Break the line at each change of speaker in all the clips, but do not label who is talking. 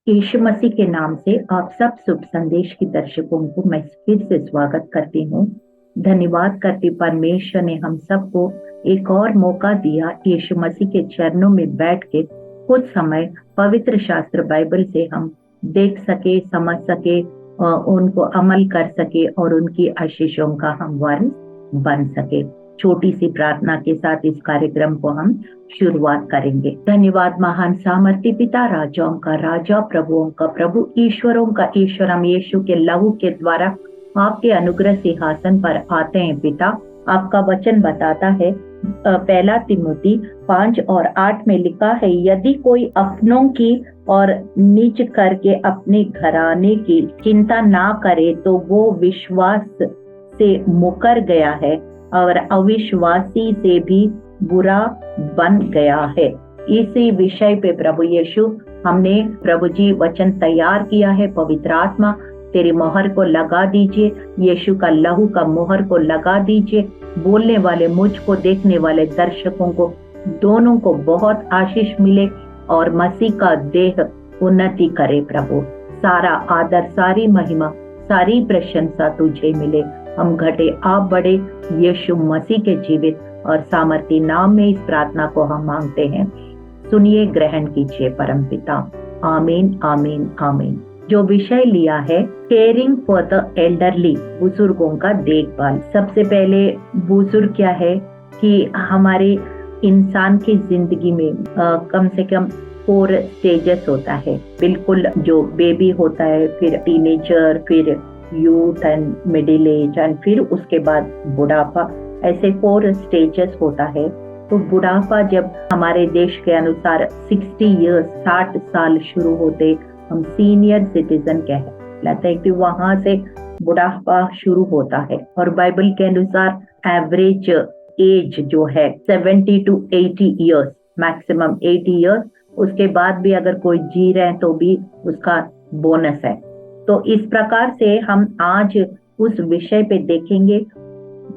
यीशु मसीह के नाम से आप सब शुभ संदेश के दर्शकों को मैं फिर से स्वागत करती हूँ। धन्यवाद करती परमेश्वर ने हम सबको एक और मौका दिया यीशु मसीह के चरणों में बैठ के कुछ समय पवित्र शास्त्र बाइबल से हम देख सके, समझ सके, उनको अमल कर सके और उनकी आशीषों का हम वारिस बन सके। छोटी सी प्रार्थना के साथ इस कार्यक्रम को हम शुरुआत करेंगे। धन्यवाद महान सामर्थ्य पिता, राजाओं का राजा, प्रभुओं का प्रभु, ईश्वरों का ईश्वर, हम यीशु के लहू के द्वारा आपके अनुग्रह सिंहासन पर आते हैं। पिता, आपका वचन बताता है, पहला तिमोथी 5 और 8 में लिखा है, यदि कोई अपनों की और नीच करके अपने घराने की चिंता ना करे तो वो विश्वास से मुकर गया है और अविश्वासी से भी बुरा बन गया है। इसी विषय पे प्रभु यीशु हमने प्रभु जी वचन तैयार किया है। पवित्र आत्मा तेरी मोहर को लगा दीजिए, यीशु का लहू का मोहर को लगा दीजिए। बोलने वाले मुझको, देखने वाले दर्शकों को, दोनों को बहुत आशीष मिले और मसीह का देह उन्नति करे। प्रभु, सारा आदर, सारी महिमा, सारी प्रशंसा तुझे मिले। हम घटे आप बड़े, यीशु मसीह के जीवित और सामर्थी नाम में इस प्रार्थना को हम मांगते हैं। सुनिए, ग्रहण कीजिए परम पिता। आमीन, आमीन, आमीन। जो विषय लिया है, केयरिंग फॉर द एल्डरली, बुजुर्गों का देखभाल। सबसे पहले बुजुर्ग क्या है कि हमारे इंसान की जिंदगी में कम से कम 4 स्टेजेस होता है। बिल्कुल, जो बेबी होता है, फिर टीनेजर, फिर youth and middle age and फिर उसके बाद बुढ़ापा। ऐसे 4 स्टेजेस होता है। तो बुढ़ापा जब हमारे देश के अनुसार 60 इयर्स, 60 साल शुरू होते, हम सीनियर सिटीजन कहलाते हैं कि वहां से बुढ़ापा शुरू होता है। और बाइबल के अनुसार एवरेज एज जो है 70 to 80 इयर्स, मैक्सिमम 80 इयर्स। उसके बाद भी अगर कोई जी रहे हैं तो भी उसका बोनस है। तो इस प्रकार से हम आज उस विषय पे देखेंगे,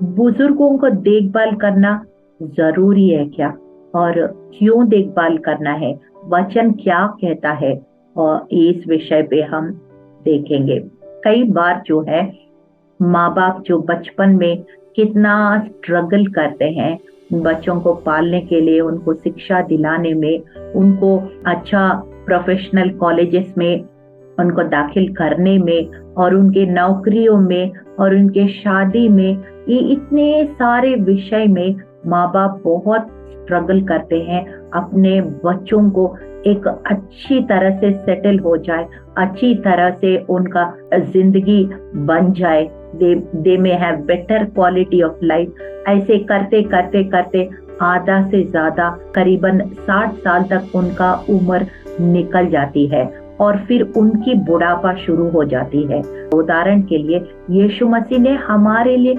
बुजुर्गों को देखभाल करना जरूरी है क्या और क्यों देखभाल करना है, वचन क्या कहता है, और इस विषय पे हम देखेंगे। कई बार जो है माँ बाप जो बचपन में कितना स्ट्रगल करते हैं बच्चों को पालने के लिए, उनको शिक्षा दिलाने में, उनको अच्छा प्रोफेशनल कॉलेजेस में उनको दाखिल करने में और उनके नौकरियों में और उनके शादी में, ये इतने सारे विषय में माँ बाप बहुत स्ट्रगल करते हैं अपने बच्चों को एक अच्छी तरह से सेटल हो जाए, अच्छी तरह से उनका जिंदगी बन जाए, दे में have better quality of life. ऐसे करते करते करते आधा से ज्यादा करीबन 60 साल तक उनका उम्र निकल जाती है और फिर उनकी बुढ़ापा शुरू हो जाती है। उदाहरण के लिए, यीशु मसीह ने हमारे लिए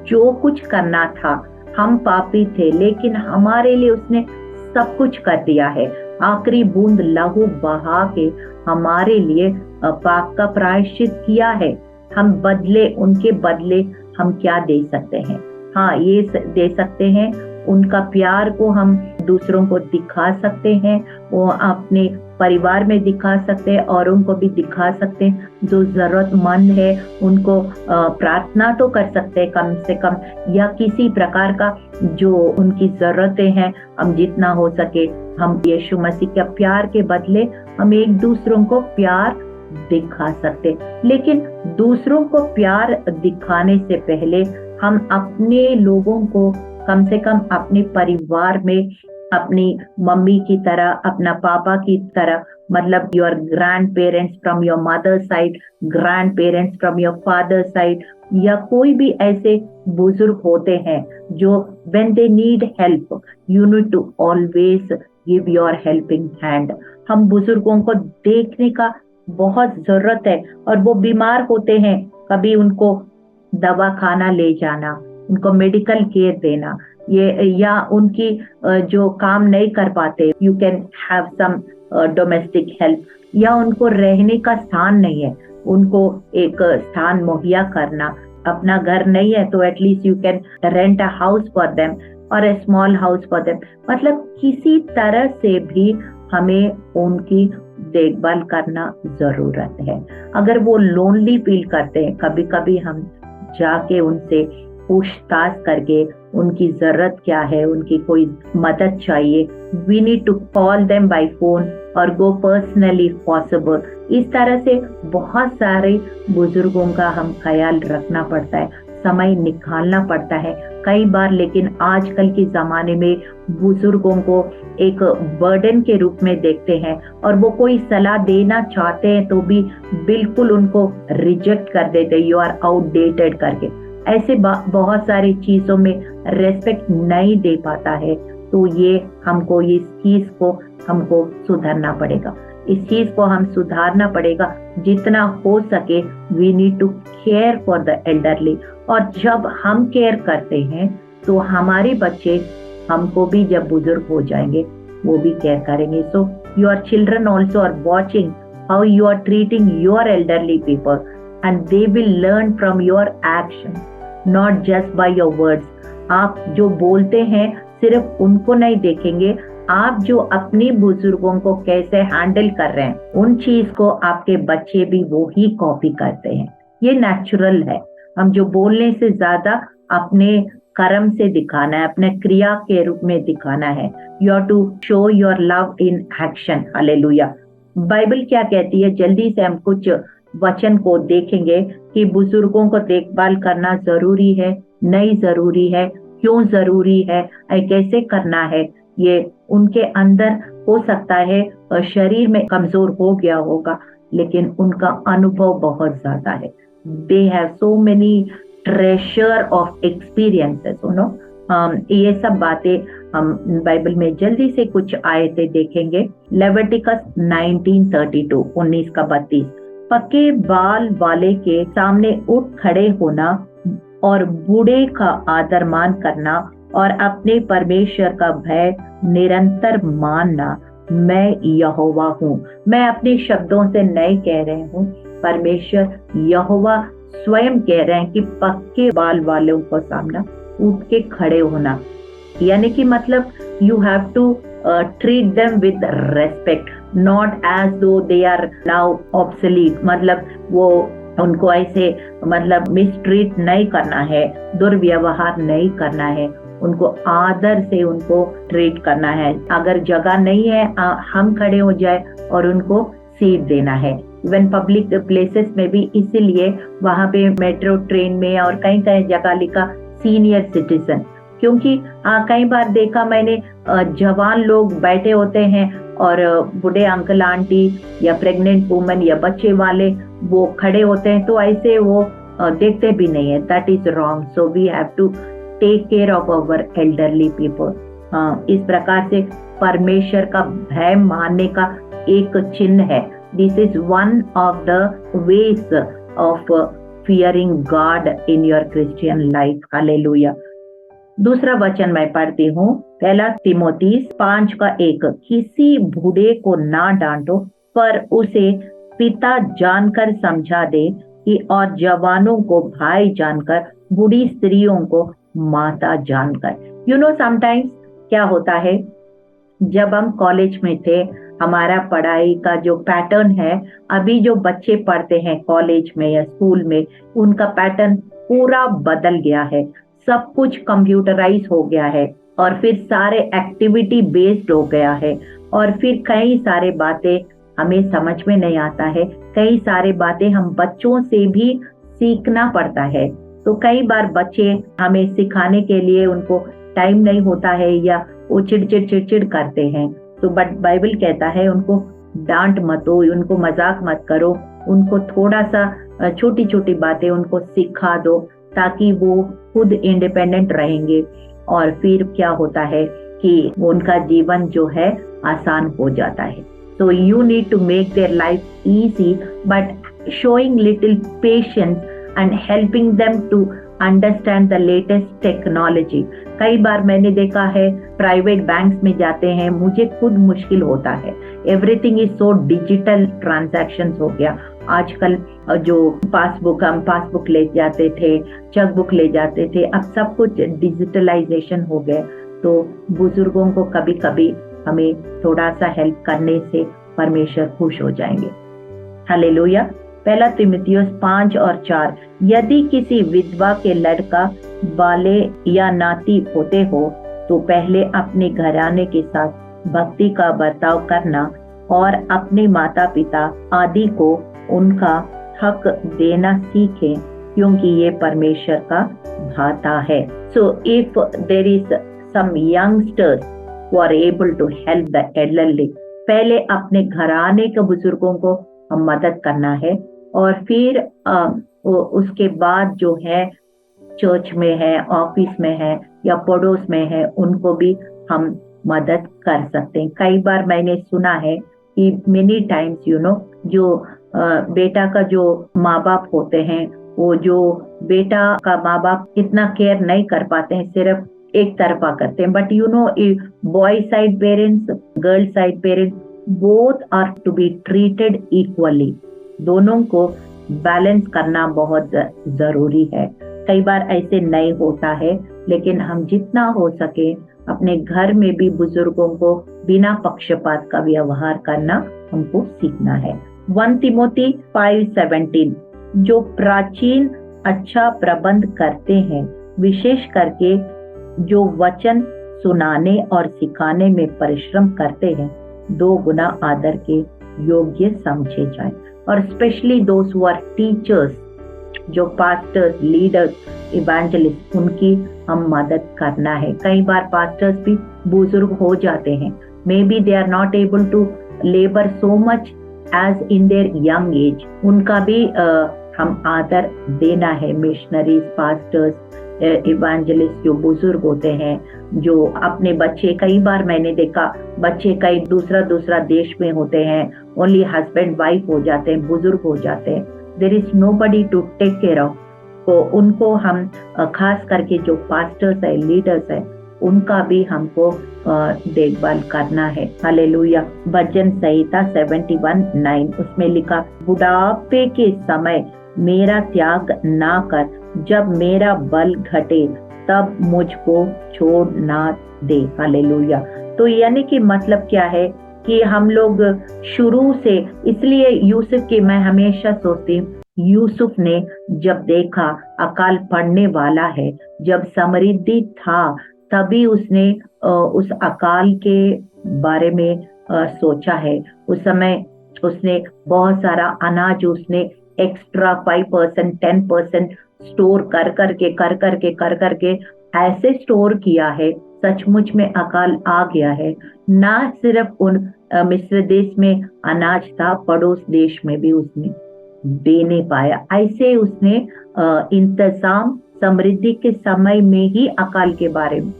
जो कुछ करना था, हम पापी थे लेकिन हमारे लिए उसने सब कुछ कर दिया है। आखिरी बूंद लहू बहा के हमारे लिए पाप का प्रायश्चित किया है। हम बदले, उनके बदले हम क्या दे सकते हैं? हाँ, ये दे सकते हैं, उनका प्यार को हम दूसरों को दिखा सकते हैं, वो अपने परिवार में दिखा सकते हैं और उनको भी दिखा सकते हैं। जो जरूरतमंद है उनको प्रार्थना तो कर सकते हैं कम से कम, या किसी प्रकार का जो उनकी जरूरतें हैं, हम जितना हो सके हम यीशु मसीह के प्यार के बदले हम एक दूसरों को प्यार दिखा सकते। लेकिन दूसरों को प्यार दिखाने से पहले हम अपने लोगों को, कम से कम अपने परिवार में, अपनी मम्मी की तरह, अपना पापा की तरह, मतलब your grand parents from your mother side, grand parents from your father side, या कोई भी ऐसे बुजुर्ग होते हैं जो when they need help, you need to always give your helping hand। हम बुजुर्गों को देखने का बहुत जरूरत है और वो बीमार होते हैं, कभी उनको दवा खाना ले जाना, उनको मेडिकल केयर देना, ये या उनकी जो काम नहीं कर पाते, you can have some domestic help, या उनको रहने का स्थान नहीं है, उनको एक स्थान मुहैया करना। अपना घर नहीं है तो at least you can rent a house for them or a small house for them. मतलब किसी तरह से भी हमें उनकी देखभाल करना जरूरत है। अगर वो लोनली फील करते हैं, कभी कभी हम जाके उनसे पूछताछ करके उनकी जरूरत क्या है, उनकी कोई मदद चाहिए, we need to call them by phone और गो पर्सनली पॉसिबल। इस तरह से बहुत सारे बुजुर्गों का हम ख्याल रखना पड़ता है, समय निकालना पड़ता है कई बार। लेकिन आजकल के जमाने में बुजुर्गों को एक बर्डन के रूप में देखते हैं और वो कोई सलाह देना चाहते हैं तो भी बिल्कुल उनको रिजेक्ट कर देते, यू आर आउटडेटेड करके। ऐसे बहुत सारी चीजों में रेस्पेक्ट नहीं दे पाता है। तो ये हमको इस चीज को हमको सुधारना पड़ेगा, इस चीज को हम सुधारना पड़ेगा। जितना हो सके we need to care for the elderly. और जब हम केयर करते हैं तो हमारे बच्चे हमको भी जब बुजुर्ग हो जाएंगे वो भी केयर करेंगे। So your children also are watching how you are treating your elderly people and they will learn from your action, not just by your words. आप जो बोलते हैं सिर्फ उनको नहीं देखेंगे, आप जो अपने बुजुर्गों को कैसे हैंडल कर रहे हैं उन चीज को आपके बच्चे भी वो ही कॉपी करते हैं। ये नेचुरल है। हम जो बोलने से ज्यादा अपने कर्म से दिखाना है, अपने क्रिया के रूप में दिखाना है। You are to show your love in action. Hallelujah. Bible क्या कहती है, जल्दी से हम कुछ वचन को देखेंगे कि बुजुर्गों को देखभाल करना जरूरी है, नहीं जरूरी है, क्यों जरूरी है, कैसे करना है। ये उनके अंदर हो सकता है शरीर में कमजोर हो गया होगा, लेकिन उनका अनुभव बहुत ज्यादा है। They have so many treasure of experiences, ये सब बातें हम बाइबल में जल्दी से कुछ आयतें देखेंगे। लेविटिकस 19:32, 19:32, पक्के बाल वाले के सामने उठ खड़े होना और बूढ़े का आदर मान करना और अपने परमेश्वर का भय निरंतर मानना, मैं यहोवा हूँ। मैं अपने शब्दों से नहीं कह रहे हूँ, परमेश्वर यहोवा स्वयं कह रहे हैं कि पक्के बाल वालों को सामना उठ के खड़े होना, यानी कि मतलब you have to treat them with respect, not as though they are now obsolete. मतलब वो उनको ऐसे मतलब मिसट्रीट नहीं करना है, दुर्व्यवहार नहीं करना है, उनको आदर से उनको ट्रीट करना है। अगर जगह नहीं है हम खड़े हो जाए और उनको सीट देना है। इवन पब्लिक प्लेसेस में भी इसीलिए वहां पे मेट्रो ट्रेन में और कई कई जगह लिखा सीनियर सिटीजन, क्योंकि कई बार देखा मैंने जवान लोग बैठे होते हैं और बूढ़े अंकल आंटी या प्रेग्नेंट वुमन या बच्चे वाले वो खड़े होते हैं, तो ऐसे वो देखते भी नहीं है। That is wrong. So we have to take care of our elderly people. इस प्रकार से परमेश्वर का भय मानने का एक चिन्ह है। This is one of the ways of fearing God in your Christian life. Hallelujah. दूसरा वचन मैं पढ़ती हूँ, पहला तिमोथी 5:1, किसी बूढ़े को ना डांटो पर उसे पिता जानकर समझा दे कि, और जवानों को भाई जानकर, बूढ़ी स्त्रियों को माता जानकर। यू नो समटाइम्स क्या होता है, जब हम कॉलेज में थे हमारा पढ़ाई का जो पैटर्न है, अभी जो बच्चे पढ़ते हैं कॉलेज में या स्कूल में, उनका पैटर्न पूरा बदल गया है। सब कुछ कंप्यूटराइज हो गया है और फिर सारे एक्टिविटी बेस्ड हो गया है और फिर कई सारे बातें हमें समझ में नहीं आता है। कई सारे बातें हम बच्चों से भी सीखना पड़ता है। तो कई बार बच्चे हमें सिखाने के लिए उनको टाइम नहीं होता है या वो चिड़चिड़ करते हैं। तो बट बाइबल कहता है उनको डांट मत दो, उनको मजाक मत करो, उनको थोड़ा सा छोटी छोटी बातें उनको सिखा दो ताकि वो खुद इंडिपेंडेंट रहेंगे। और फिर क्या होता है कि उनका जीवन जो है आसान हो जाता है। So you need to make their life easy, but showing little patience and helping them to understand the latest technology. कई बार मैंने देखा है प्राइवेट बैंक्स में जाते हैं, मुझे खुद मुश्किल होता है। Everything is so digital transactions हो गया आजकल। जो हम पासबुक ले जाते थे, चेकबुक ले जाते थे, अब सब कुछ डिजिटलाइजेशन हो गया। तो बुजुर्गों को कभी कभी हमें थोड़ा सा हेल्प करने से परमेश्वर खुश हो जाएंगे। हालेलुया। पहला तीमुथियुस 5 और 4, यदि किसी विधवा के लड़का वाले या नाती होते हो तो पहले अपने घराने के साथ भक्ति का बर्ताव करना और अपने माता पिता आदि को उनका हक देना सीखें, क्योंकि ये परमेश्वर का भाता है। So if there is some youngsters who are able to help the elderly, पहले अपने घराने के बुजुर्गों को हम मदद करना है और फिर उसके बाद जो है चर्च में है, ऑफिस में है या पड़ोस में है, उनको भी हम मदद कर सकते हैं। कई बार मैंने सुना है कि मेनी टाइम्स जो बेटा का जो माँ बाप होते हैं, वो जो बेटा का माँ बाप इतना केयर नहीं कर पाते हैं, सिर्फ एक तरफा करते हैं। But boy side parents, girl side parents, both are to be treated equally. दोनों को बैलेंस करना बहुत जरूरी है। कई बार ऐसे नहीं होता है, लेकिन हम जितना हो सके अपने घर में भी बुजुर्गों को बिना पक्षपात का व्यवहार करना हमको सीखना है। 1 तिमोथी 5:17, जो प्राचीन अच्छा प्रबंध करते हैं, विशेष करके जो वचन सुनाने और सिखाने में परिश्रम करते हैं, 2 गुना आदर के योग्य समझे जाए। और specially those who are teachers, जो पास्टर्स, लीडर्स, इवेंजलिस्ट, उनकी हम मदद करना है। कई बार पास्टर्स भी बुजुर्ग हो जाते हैं, maybe they are not able to labour so much as in their young age, उनका भी हम आदर देना है। मिशनरीज, पास्टर्स, इवेंजलिस्ट जो बुजुर्ग होते हैं, जो अपने बच्चे, कई बार मैंने देखा बच्चे कई दूसरा देश में होते हैं, ओनली हस्बैंड वाइफ हो जाते हैं, बुजुर्ग हो जाते हैं, there is nobody to take care of. तो उनको हम खास करके जो पास्टर्स है, लीडर्स है, उनका भी हमको देखभाल करना है। हालेलुया। भजन संहिता 71:9, उसमें लिखा, बुढ़ापे के समय मेरा त्याग ना कर, जब मेरा बल घटे तब मुझको छोड़ ना दे। हालेलुया। तो यानी कि मतलब क्या है कि हम लोग शुरू से, इसलिए यूसुफ की मैं हमेशा सोचती हूँ, यूसुफ ने जब देखा अकाल पड़ने वाला है, जब समृद्धि था, तभी उसने उस अकाल के बारे में सोचा है। उस समय उसने बहुत सारा अनाज उसने एक्स्ट्रा 5%, 10% स्टोर कर करके ऐसे स्टोर किया है, सचमुच में अकाल आ गया है। ना सिर्फ उन मिस्र देश में अनाज था, पड़ोस देश में भी उसने दे नहीं पाया। ऐसे उसने इंतजाम समृद्धि के समय में ही अकाल के बारे में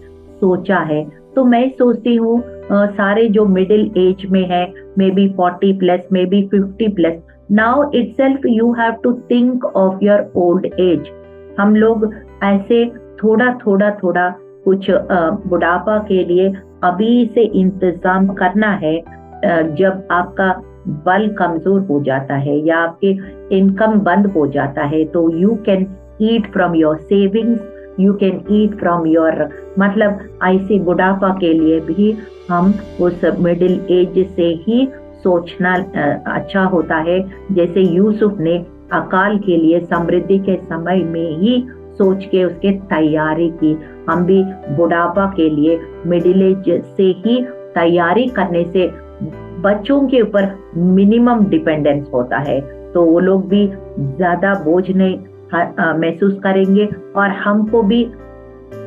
सोचा है। तो मैं सोचती हूँ सारे जो मिडिल एज में है, maybe 40+, maybe 50+, now itself you have to think of your old age. हम लोग ऐसे थोड़ा कुछ बुढ़ापा के लिए अभी से इंतजाम करना है। जब आपका बल कमजोर हो जाता है या आपके इनकम बंद हो जाता है, तो you can eat from your savings, you can eat from your, मतलब ऐसे बुढ़ापा के लिए भी हम उस मिडिल एज से ही सोचना अच्छा होता है। जैसे यूसुफ ने अकाल के लिए समृद्धि के समय में ही सोच के उसके तैयारी की, हम भी बुढ़ापा के लिए मिडिल एज से ही तैयारी करने से बच्चों के ऊपर मिनिमम डिपेंडेंस होता है, तो वो लोग भी ज्यादा बोझ नहीं महसूस करेंगे और हमको भी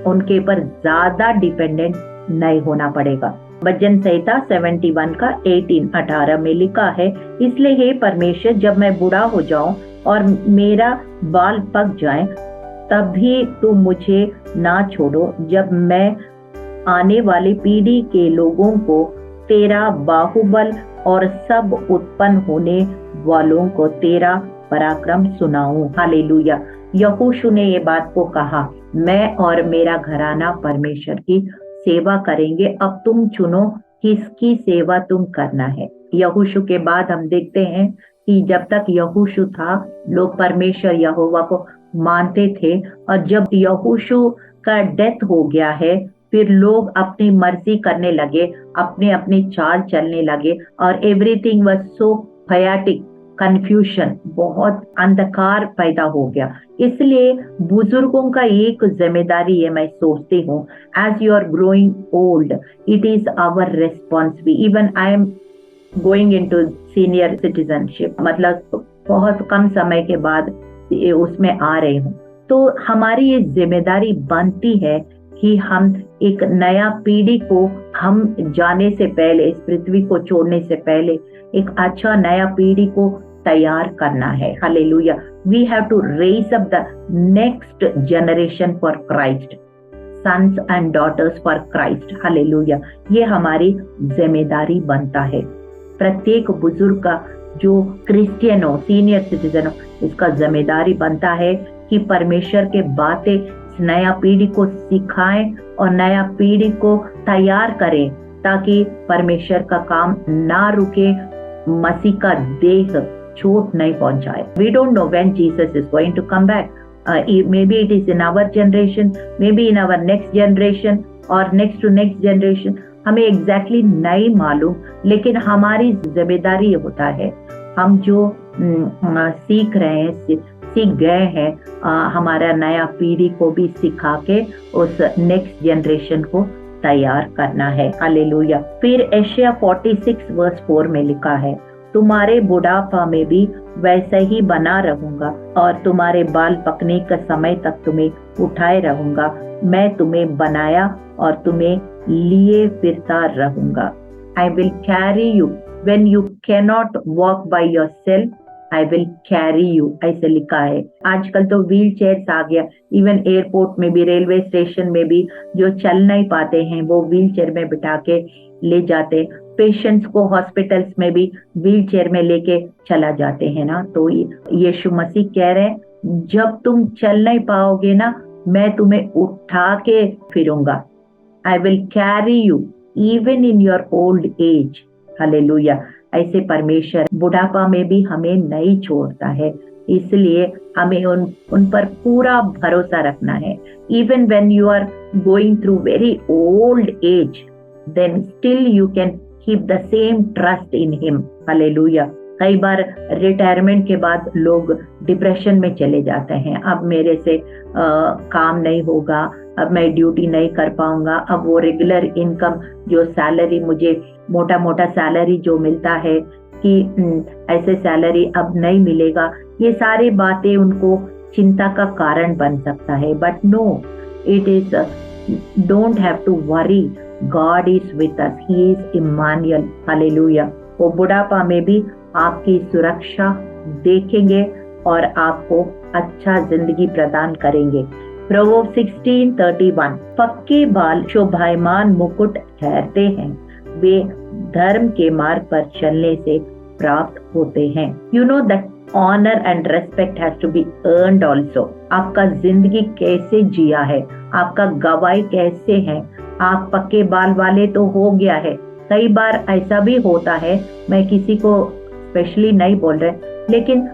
उनके ऊपर ज्यादा डिपेंडेंट नहीं होना पड़ेगा। भजन संहिता 71 का 18 में लिखा है, इसलिए हे परमेश्वर, जब मैं बूढ़ा हो जाऊं और मेरा बाल पक जाए, तब भी तू मुझे ना छोड़ो, जब मैं आने वाली पीढ़ी के लोगों को तेरा बाहुबल और सब उत्पन्न होने वालों को तेरा पराक्रम सुनाऊं। हालेलुया। यहोशू ने ये बात को कहा, मैं और मेरा घराना परमेश्वर की सेवा करेंगे। अब तुम चुनो किसकी सेवा तुम करना है। यहोशू के बाद हम देखते हैं कि जब तक यहोशू था, लोग परमेश्वर यहोवा को मानते थे, और जब यहोशू का डेथ हो गया है, फिर लोग अपनी मर्जी करने लगे, अपने अपनी चाल चलने लगे और everything was so chaotic, confusion, बहुत अंधकार पैदा हो गया। इसलिए बुजुर्गों का एक जिम्मेदारी है, मैं सोचती हूँ, as you are growing old, it is our responsibility. Even I am going into senior citizenship, मतलब बहुत कम समय के बाद उसमें आ रही हूँ। तो हमारी ये जिम्मेदारी बनती है कि हम एक नया पीढ़ी को, हम जाने से पहले, इस पृथ्वी को छोड़ने से पहले एक अच्छा नया पीढ़ी को तैयार करना है। Hallelujah. We have to raise up the next generation for Christ, sons and daughters for Christ. Hallelujah. ये हमारी जिम्मेदारी बनता है। प्रत्येक बुजुर्ग का, जो क्रिश्चियन हो, सीनियर सिटीजन हो, इसका जिम्मेदारी बनता है कि परमेश्वर के बातें नया पीढ़ी को सिखाएं और नया पीढ़ी को तैयार करें, ताकि परमेश्वर का काम ना रुके, मसीह का देह चोट नहीं पहुंचाए। We don't know when Jesus is going to come back. maybe it is in our generation, maybe in our next generation or next to next generation, हमें exactly नहीं मालूम, लेकिन हमारी जिम्मेदारी ये होता है, हम जो सीख रहे हैं, सीख गए हैं, हमारा नया पीढ़ी को भी सिखा के उस नेक्स्ट जनरेशन को तैयार करना है। हालेलुया। फिर एशिया 46 वर्स 4 में लिखा है, तुम्हारे बुढ़ापा में भी वैसे ही बना रहूंगा और तुम्हारे बाल पकने का समय तक तुम्हें उठाए रहूंगा। मैं तुम्हें बनाया और तुम्हें लिए फिरता रहूंगा। I will carry you when you cannot walk by yourself. I will carry you, ऐसे लिखा है। आजकल तो व्हील चेयर्स आ गया, इवन एयरपोर्ट में भी, रेलवे स्टेशन में भी जो चल नहीं पाते हैं वो व्हील चेयर में बिठा के ले जाते। पेशेंट्स को हॉस्पिटल्स में भी व्हील चेयर में लेके चला जाते हैं ना। तो यीशु मसीह कह रहे हैं, जब तुम चल नहीं पाओगे ना, मैं तुम्हें उठा के फिरूंगा। I will carry you even in your old age. Hallelujah. ऐसे परमेश्वर बुढ़ापा में भी हमें नहीं छोड़ता है, इसलिए हमें उन पर पूरा भरोसा रखना है। Even when you are going through very old age, then still you can keep the same trust in him. Hallelujah. कई बार रिटायरमेंट के बाद लोग डिप्रेशन में चले जाते हैं, अब मेरे से काम नहीं होगा, अब मैं ड्यूटी नहीं कर पाऊंगा, अब वो रेगुलर इनकम जो सैलरी, मुझे मोटा मोटा सैलरी जो मिलता है, कि ऐसे सैलरी अब नहीं मिलेगा। ये सारी बातें उनको चिंता का कारण बन सकता है। But no, it is, don't have to worry, God is with us, he is Immanuel. Hallelujah. वो बुढ़ापा में भी आपकी सुरक्षा देखेंगे और आपको अच्छा जिंदगी प्रदान करेंगे। प्रोवर्ब 16:31, पक्के बाल शोभायमान मुकुट ठहरते हैं, वे धर्म के मार्ग पर चलने से प्राप्त होते हैं। You know that honour and respect has to be earned also. आपका जिंदगी कैसे जिया है, आपका गवाही कैसे है। आप पक्के बाल वाले तो हो गया है, कई बार ऐसा भी होता है, मैं किसी को स्पेशली नहीं बोल रहे, लेकिन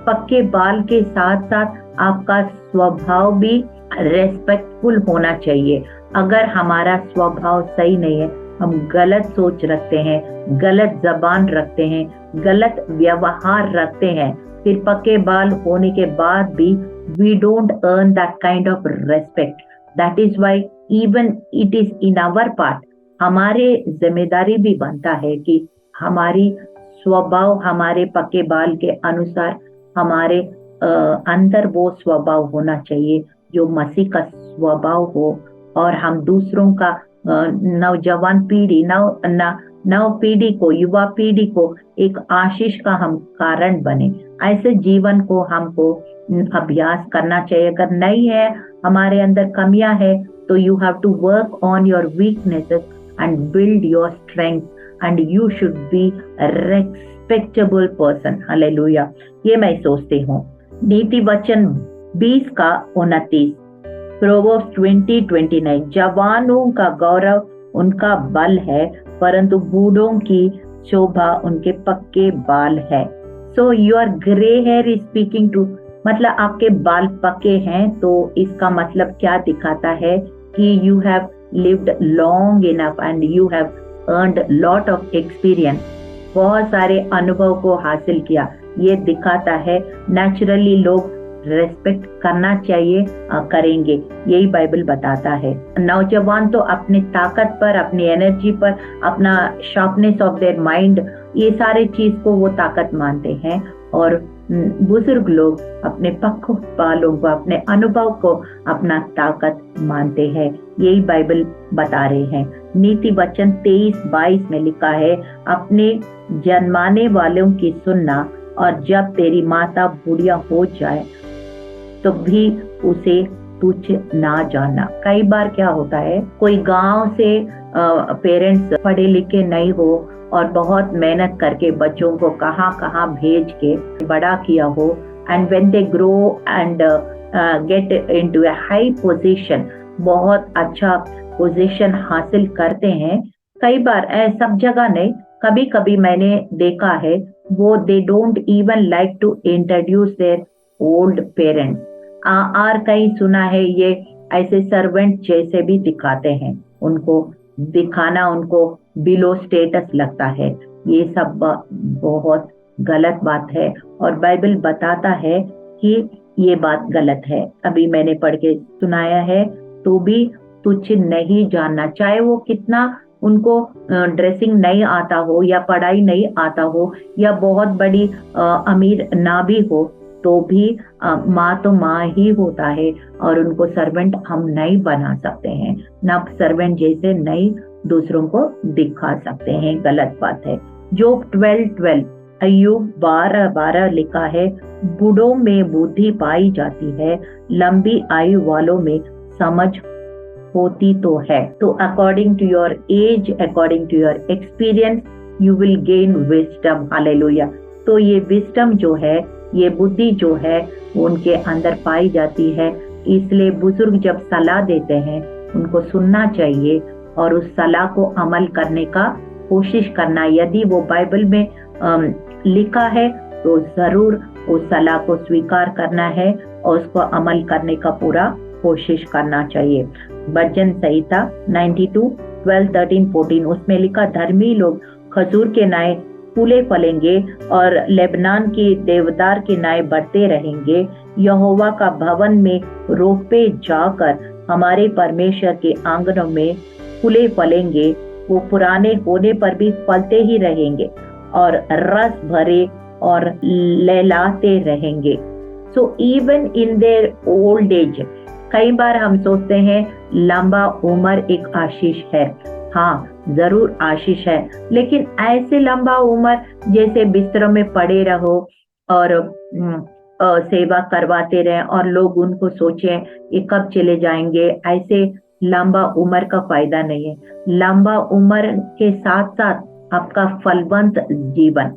पक्के बाल के साथ साथ आपका स्वभाव भी रेस्पेक्टफुल होना चाहिए। अगर हमारा स्वभाव सही नहीं है, हम गलत सोच रखते हैं, गलत जबान रखते हैं, गलत व्यवहार रखते हैं, फिर पक्के बाल होने के बाद भी we don't earn that kind of respect. That is why even it is in our part, हमारे जिम्मेदारी भी बनता है कि हमारी स्वभाव, हमारे पक्के बाल के अनुसार हमारे अंदर वो स्वभाव होना चाहिए जो मसीह का स्वभाव हो, और हम दूसरों का, नौजवान पीढ़ी, नव पीढ़ी को, युवा पीढ़ी को एक आशीष का हम कारण बने। ऐसे जीवन को हमको अभ्यास करना चाहिए। अगर नहीं है, हमारे अंदर कमियां है, तो you have to work on your weaknesses and build your strength, and you should be respectable person. Hallelujah. ये मैं सोचती हूँ। नीति वचन 20:29, प्रोवर्ब्स 20:29, जवानों का गौरव उनका बल है, परंतु बूढ़ों की शोभा उनके पक्के बाल है। So your grey hair is speaking to, मतलब आपके बाल पके हैं, तो इसका मतलब क्या दिखाता है कि you have lived long enough and you have earned lot of experience, बहुत सारे अनुभव को हासिल किया, ये दिखाता है नेचुरली लोग रेस्पेक्ट करना चाहिए, करेंगे, यही बाइबल बताता है। नौजवान तो अपनी ताकत पर, अपनी एनर्जी पर, अपना शार्पनेस ऑफ देयर माइंड, ये सारे चीज को वो ताकत मानते हैं, और बुजुर्ग लोग अपने पक्वालों को, अपने अनुभव को अपना ताकत मानते हैं, यही बाइबल बता रहे हैं। नीति वचन 23-22 में लिखा है, अपने जन्माने वालों की सुनना, और जब तेरी माता बुढ़िया हो जाए तो भी उसे तुच्छ ना जानना। कई बार क्या होता है, कोई गांव से पेरेंट्स पढ़े लिखे नहीं हो और बहुत मेहनत करके बच्चों को कहाँ कहाँ भेज के बड़ा किया हो, and when they grow and get into a high position, बहुत अच्छा पोजीशन हासिल करते हैं। कई बार सब जगह नहीं, कभी कभी मैंने देखा है, वो they don't even like to introduce their old parents, और कहीं सुना है ये ऐसे सर्वेंट जैसे भी दिखाते हैं, उनको दिखाना उनको बिलो स्टेटस लगता है। ये सब बहुत गलत बात है, और बाइबल बताता है कि ये बात गलत है। अभी मैंने पढ़ के सुनाया है, तो भी तुच्छ नहीं जानना, चाहे वो कितना उनको ड्रेसिंग नहीं आता हो, या पढ़ाई नहीं आता हो, या बहुत बड़ी अमीर ना भी हो, तो भी माँ तो माँ ही होता है, और उनको सर्वेंट हम नहीं बना सकते हैं, ना सर्वेंट जैसे नहीं दूसरों को दिखा सकते हैं, गलत बात है। जोब 12:12, अय्यूब 12:12 लिखा है, बूढ़ों में बुद्धि पाई जाती है, लंबी आयु वालों में समझ होती तो है। तो according to your age, according to your experience, you will gain wisdom. Hallelujah. तो ये विजडम जो है, ये बुद्धि जो है, उनके अंदर पाई जाती है। इसलिए बुजुर्ग जब सलाह देते हैं, उनको सुनना चाहिए और उस सलाह को अमल करने का कोशिश करना। यदि वो बाइबल में लिखा है तो जरूर उस सलाह को स्वीकार करना है और उसको अमल करने का पूरा कोशिश करना चाहिए। भजन संहिता 92:12, 13, 14, उसमें लिखा, धर्मी लोग खजूर के नाय फूले फलेंगे और लेबनान की देवदार के नाय बढ़ते रहेंगे। यहोवा का भवन में रोपे जाकर हमारे परमेश्वर के आंगनों में फूले फलेंगे, वो पुराने होने पर भी फलते ही रहेंगे और रस भरे और लहलाते रहेंगे। So even in their old age, कई बार हम सोचते हैं लंबा उम्र एक आशीष है। हाँ, जरूर आशीष है, लेकिन ऐसे लंबा उम्र जैसे बिस्तरों में पड़े रहो और सेवा करवाते रहे और लोग उनको सोचें ये कब चले जाएंगे, ऐसे लंबा उम्र का फायदा नहीं है। लंबा उम्र के साथ साथ आपका फलवंत जीवन,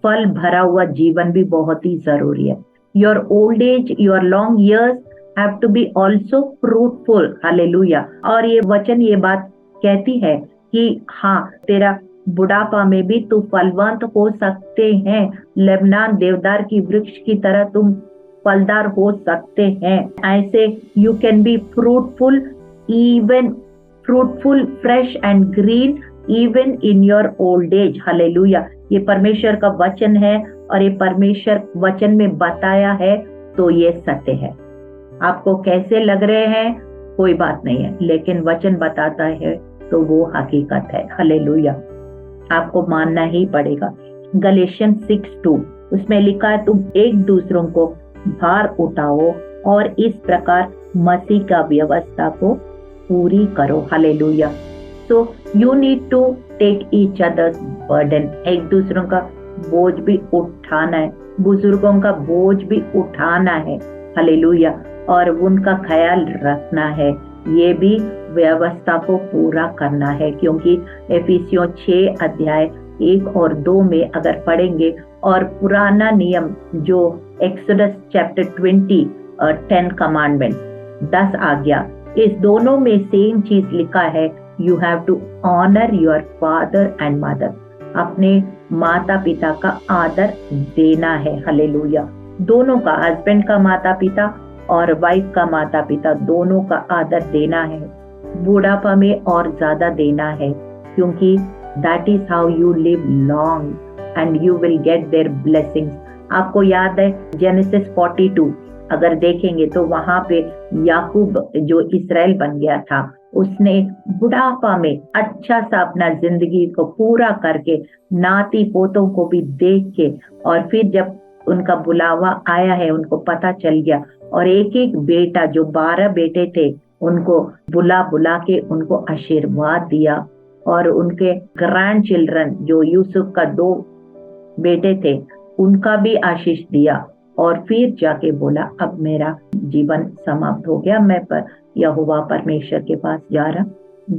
फल भरा हुआ जीवन भी बहुत ही जरूरी है। Your old age, your long years have to be also fruitful. Hallelujah. और ये वचन ये बात कहती है कि हाँ, तेरा बुढ़ापा में भी तू फलवंत हो सकते हैं, लेबनान देवदार की वृक्ष की तरह तुम फलदार हो सकते हैं। ऐसे you can be fruitful, even fruitful, fresh and green even in your old age. Hallelujah. ये परमेश्वर का वचन है और ये परमेश्वर वचन में बताया है, तो ये सत्य है। आपको कैसे लग रहे हैं कोई बात नहीं है, लेकिन वचन बताता है तो वो हकीकत है। हालेलुया। आपको मानना ही पड़ेगा। गलेशियन 6:2, उसमें लिखा है, तुम एक दूसरों को भार उठाओ और इस प्रकार मसीह का व्यवस्था को पूरी करो। Hallelujah. So you need to take each others burden. एक दूसरों का बोझ भी उठाना है, बुजुर्गों का बोझ भी उठाना है। हालेलुया। और उनका ख्याल रखना है, ये भी व्यवस्था को पूरा करना है। क्योंकि एफिसियों 6:1 और 2 में अगर पढ़ेंगे, और पुराना नियम जो एक्सोडस चैप्टर 20 और 10 कमांडमेंट, 10 आज्ञा, इस दोनों में सेम चीज लिखा है, you have to honour your father and mother. अपने माता पिता का आदर देना है। हालेलुया। दोनों का, हस्बैंड का माता पिता और वाइफ का माता पिता, दोनों का आदर देना है। बुढ़ापा में और ज्यादा देना है, क्योंकि that is how you live long and you will get their blessings. आपको याद है जेनेसिस 42 अगर देखेंगे तो वहां पे याकूब जो इस्राएल बन गया था, उसने बुढ़ापा में अच्छा सा अपना जिंदगी को पूरा करके नाती पोतों को भी देख के, और फिर जब उनका बुलावा आया है उनको पता चल गया, और एक एक बेटा जो 12 बेटे थे उनको बुला बुला के उनको आशीर्वाद दिया, और उनके ग्रैंड चिल्ड्रन जो यूसुफ का 2 बेटे थे उनका भी आशीष दिया, और फिर जाके बोला अब मेरा जीवन समाप्त हो गया, मैं पर यहोवा परमेश्वर के पास जा रहा।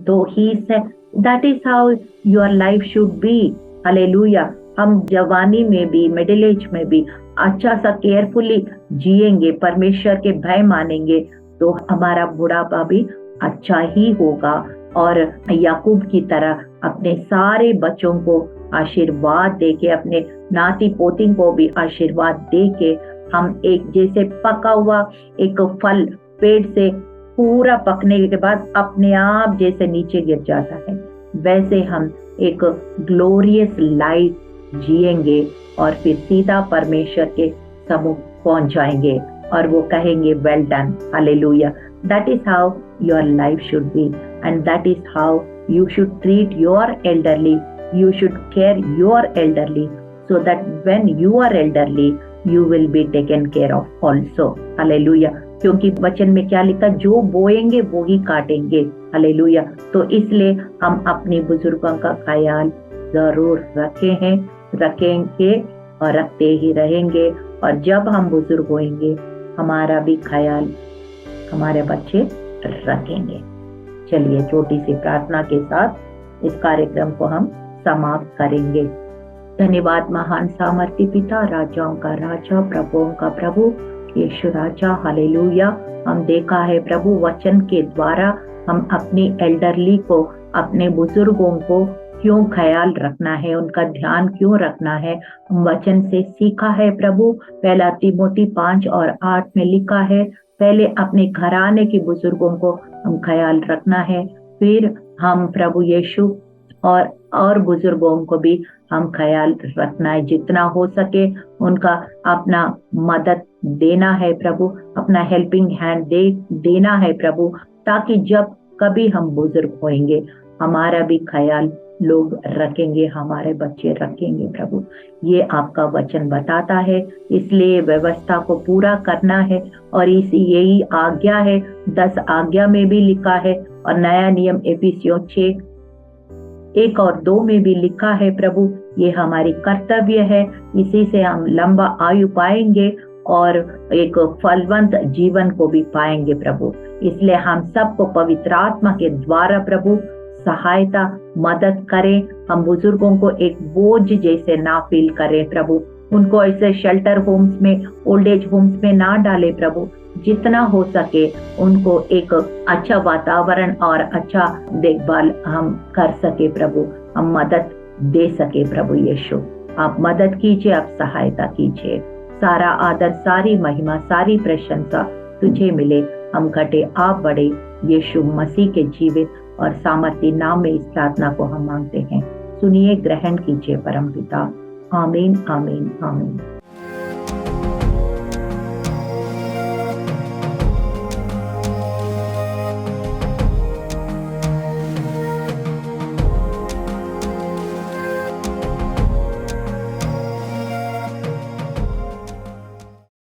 तो he said that is how your life should be. Hallelujah. हम जवानी में भी मिडिल एज में भी अच्छा सा केयरफुली जिएंगे, परमेश्वर के भय मानेंगे, तो हमारा बुढ़ापा भी अच्छा ही होगा। और याकूब की तरह अपने सारे बच्चों को आशीर्वाद देके, अपने नाती पोती को भी आशीर्वाद देके, हम एक जैसे पका हुआ एक फल पेड़ से पूरा पकने के बाद अपने आप जैसे नीचे गिर जाता है, वैसे हम एक ग्लोरियस लाइफ जिएंगे और फिर सीधा परमेश्वर के सम्मुख पहुंच जाएंगे और वो कहेंगे well done. Hallelujah. That is how your life should be and that is how you should treat your elderly, you should care your elderly, so that when you are elderly you will be taken care of also. Hallelujah. क्योंकि वचन में क्या लिखा, जो बोएंगे वो ही काटेंगे। Hallelujah. तो इसलिए हम अपने बुजुर्गों का ख्याल जरूर रखेंगे और रखते ही रहेंगे, और जब हम बुजुर्ग होंगे हमारा भी ख्याल हमारे बच्चे रखेंगे। चलिए छोटी सी प्रार्थना के साथ इस कार्यक्रम को हम समाप्त करेंगे। धन्यवाद महान सामर्थी पिता, राजाओं का राजा, प्रभुओं का प्रभु, यीशु राजा। हालेलुया। हम देखा है प्रभु वचन के द्वारा हम अपनी एल्डरली को, अपने बुजुर्गों को क्यों ख्याल रखना है, उनका ध्यान क्यों रखना है, हम वचन से सीखा है प्रभु। पहला तीमुथी 5 और 8 में लिखा है, पहले अपने घराने के बुजुर्गों को हम ख्याल रखना है, फिर हम प्रभु यीशु और बुजुर्गों को भी हम ख्याल रखना है। जितना हो सके उनका अपना मदद देना है प्रभु, अपना हेल्पिंग हैंड देना है प्रभु, ताकि जब कभी हम बुजुर्ग होंगे हमारा भी ख्याल लोग रखेंगे, हमारे बच्चे रखेंगे प्रभु। ये आपका वचन बताता है, इसलिए व्यवस्था को पूरा करना है, और यही आज्ञा है। 10 आज्ञा में भी लिखा है, और नया नियम एफिसियों 6:1 और 2 में भी लिखा है प्रभु। ये हमारी कर्तव्य है, इसी से हम लंबा आयु पाएंगे और एक फलवंत जीवन को भी पाएंगे प्रभु। इसलिए हम सबको पवित्र आत्मा के द्वारा प्रभु सहायता मदद करें, हम बुजुर्गों को एक बोझ जैसे ना फील करें प्रभु, उनको ऐसे शेल्टर होम्स में, ओल्ड एज होम्स में ना डालें प्रभु। जितना हो सके उनको एक अच्छा वातावरण और अच्छा देखभाल हम कर सके प्रभु, हम मदद दे सके प्रभु यीशु। आप मदद कीजिए, आप सहायता कीजिए। सारा आदर, सारी महिमा, सारी प्रशंसा तुझे मिले, हम घटे आप बड़े, यीशु मसीह के जीवित और सामर्थी नाम में इस प्रार्थना को हम मांगते हैं। सुनिए, ग्रहण कीजिए परमपिता। आमीन, आमीन, आमीन।